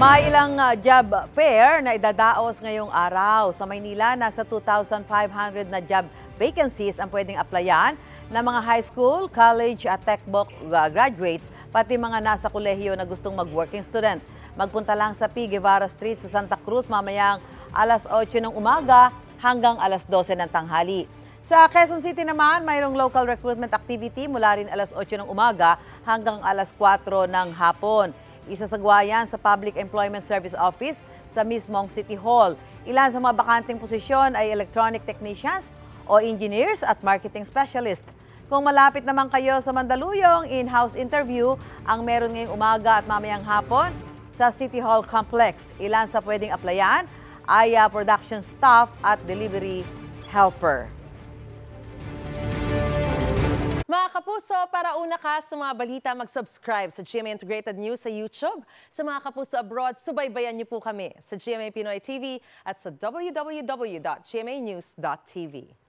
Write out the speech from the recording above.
May ilang job fair na idadaos ngayong araw. Sa Maynila, nasa 2,500 na job vacancies ang pwedeng applyan ng mga high school, college at techbook graduates, pati mga nasa kolehiyo na gustong mag-working student. Magpunta lang sa P. Guevara Street sa Santa Cruz mamayang alas 8 ng umaga hanggang alas 12 ng tanghali. Sa Quezon City naman, mayroong local recruitment activity mula rin alas 8 ng umaga hanggang alas 4 ng hapon. Isasagwa yan sa Public Employment Service Office sa mismong City Hall. Ilan sa mga bakanting posisyon ay electronic technicians o engineers at marketing specialist. Kung malapit naman kayo sa Mandaluyong, in-house interview ang meron ngayong umaga at mamayang hapon sa City Hall Complex. Ilan sa pwedeng applyan ay production staff at delivery helper. Mga kapuso, para una ka sa mga balita, mag-subscribe sa GMA Integrated News sa YouTube. Sa mga kapuso abroad, subaybayan niyo po kami sa GMA Pinoy TV at sa www.gmanews.tv.